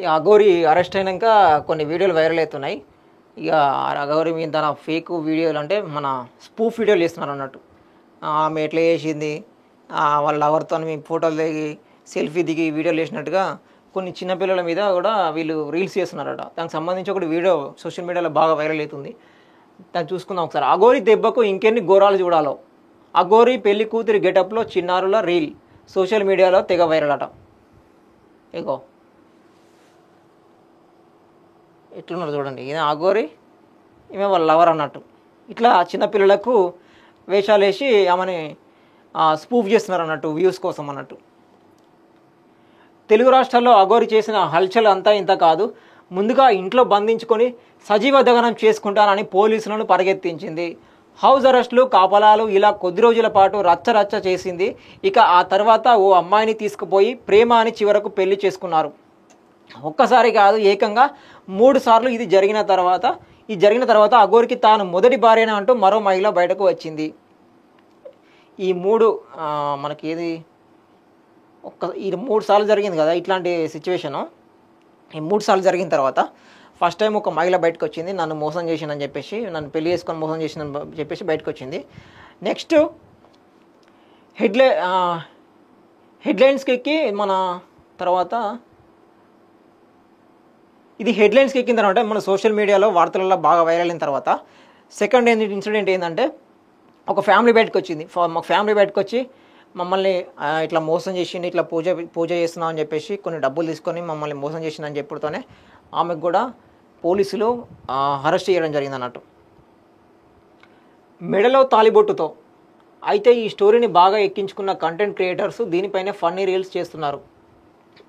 ఈ అఘోరి అరెస్ట్ అయినాక కొన్ని వీడియోలు వైరల్ అవుతున్నాయి. ఇక అఘోరి మీద తన ఫేక్ వీడియోలు అంటే మన స్పూఫ్ వీడియోలు చేస్తున్నారు అన్నట్టు. ఆమె ఎట్లా చేసింది, వాళ్ళ లవర్తో మీ ఫోటోలు దిగి సెల్ఫీ దిగి వీడియోలు చేసినట్టుగా కొన్ని చిన్నపిల్లల మీద కూడా వీళ్ళు రీల్స్ చేస్తున్నారట. దానికి సంబంధించి ఒకటి వీడియో సోషల్ మీడియాలో బాగా వైరల్ అవుతుంది. దాన్ని చూసుకుందాం ఒకసారి. అఘోరి దెబ్బకు ఇంకెన్ని ఘోరాలు చూడాలో. అఘోరి పెళ్లి కూతురి గెటప్లో చిన్నారుల రీల్ సోషల్ మీడియాలో తెగ వైరల్ అట. ఇగో ఎట్లున్నారు చూడండి. ఈయన అఘోరి, ఈమె వాళ్ళ లవర్ అన్నట్టు. ఇట్లా చిన్నపిల్లలకు వేషాలు వేసి ఆమెని స్పూఫ్ చేస్తున్నారు అన్నట్టు, వ్యూస్ కోసం అన్నట్టు. తెలుగు రాష్ట్రాల్లో అఘోరి చేసిన హల్చల్ అంతా ఇంత కాదు. ముందుగా ఇంట్లో బంధించుకొని సజీవ దహనం చేసుకుంటానని పోలీసులను పరిగెత్తించింది. హౌస్ అరెస్టులు, కాపలాలు ఇలా కొద్ది రోజుల పాటు రచ్చరచ్చ చేసింది. ఇక ఆ తర్వాత ఓ అమ్మాయిని తీసుకుపోయి ప్రేమ అని చివరకు పెళ్లి చేసుకున్నారు. ఒక్కసారి కాదు, ఏకంగా 3 సార్లు ఇది జరిగిన తర్వాత అఘోరికి తాను మొదటి భార్యన అంటూ మరో మహిళ బయటకు వచ్చింది. ఈ 3 మనకి ఏది ఈ 3 సార్లు జరిగింది కదా ఇట్లాంటి సిచ్యువేషను. ఈ 3 సార్లు జరిగిన తర్వాత ఫస్ట్ టైం ఒక మహిళ బయటకు వచ్చింది, నన్ను మోసం చేసిందని చెప్పేసి, నన్ను పెళ్లి చేసుకొని మోసం చేసిందని చెప్పేసి బయటకు వచ్చింది. నెక్స్ట్ హెడ్లైన్స్కి ఎక్కి మన తర్వాత ఇది హెడ్లైన్స్కి ఎక్కిన తర్వాత మన సోషల్ మీడియాలో వార్తలలో బాగా వైరల్ అయిన తర్వాత సెకండ్ ఇన్సిడెంట్ ఏంటంటే ఒక ఫ్యామిలీ బయటకు వచ్చింది. మా ఫ్యామిలీ బయటకు వచ్చి మమ్మల్ని ఇట్లా మోసం చేసింది, ఇట్లా పూజ చేస్తున్నాం అని చెప్పేసి కొన్ని డబ్బులు తీసుకొని మమ్మల్ని మోసం చేసిందని చెప్పుడుతోనే ఆమెకు కూడా పోలీసులు అరెస్ట్ చేయడం జరిగింది అన్నట్టు. మెడలో తాలిబొట్టుతో. అయితే ఈ స్టోరీని బాగా ఎక్కించుకున్న కంటెంట్ క్రియేటర్స్ దీనిపైనే ఫన్నీ రీల్స్ చేస్తున్నారు.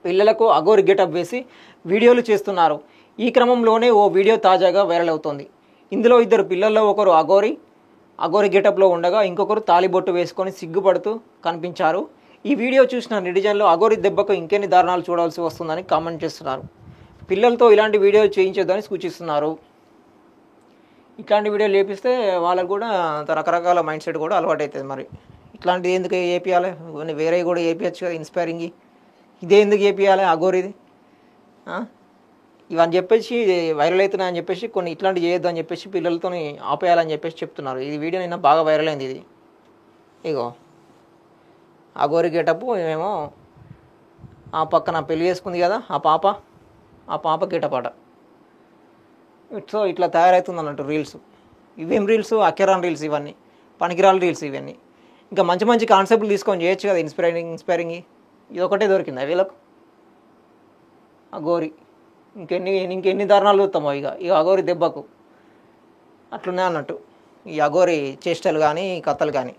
పిల్లలకు అఘోరి గెటప్ వేసి వీడియోలు చేస్తున్నారు. ఈ క్రమంలోనే ఓ వీడియో తాజాగా వైరల్ అవుతోంది. ఇందులో 2 పిల్లల్లో ఒకరు అఘోరి గెటప్లో ఉండగా ఇంకొకరు తాలిబొట్టు వేసుకొని సిగ్గుపడుతూ కనిపించారు. ఈ వీడియో చూసిన నెటిజన్లు అఘోరి దెబ్బకు ఇంకెన్ని దారుణాలు చూడాల్సి వస్తుందని కామెంట్ చేస్తున్నారు. పిల్లలతో ఇలాంటి వీడియోలు చేయించొద్దని సూచిస్తున్నారు. ఇట్లాంటి వీడియోలు చేపిస్తే వాళ్ళకు కూడా రకరకాల మైండ్ సెట్ కూడా అలవాటు అవుతుంది. మరి ఇట్లాంటిది ఎందుకు ఏపీయాలి, వేరే కూడా ఏపీయచ్చు కదా ఇన్స్పైరింగ్. ఇదే ఎందుకు ఏపీయాలి అఘోరిది ఇవని చెప్పేసి వైరల్ అవుతున్నాయని చెప్పేసి కొన్ని ఇట్లాంటివి చేయొద్దు అని చెప్పేసి పిల్లలతో ఆపేయాలని చెప్పేసి చెప్తున్నారు. ఈ వీడియో నిన్న బాగా వైరల్ అయింది. ఇది ఇగో అఘోరి గెటప్, ఏమేమో ఆ పక్కన పెళ్లి చేసుకుంది కదా ఆ పాప గెటప్ అట. సో ఇట్లా తయారవుతుంది అన్నట్టు రీల్స్. ఇవేం రీల్స్, అకెరాన్ రీల్స్, ఇవన్నీ పనికిరాల రీల్స్. ఇవన్నీ ఇంకా మంచి మంచి కాన్సెప్ట్లు తీసుకొని చేయొచ్చు కదా ఇన్స్పైరింగ్. ఇది ఒకటే దొరికింది వీళ్ళకు. అఘోరి ఇంకెన్ని దారుణాలు చూస్తామో ఇక అఘోరి దెబ్బకు అట్లున్నాయి అన్నట్టు ఈ అఘోరి చేష్టలు కానీ కథలు కానీ.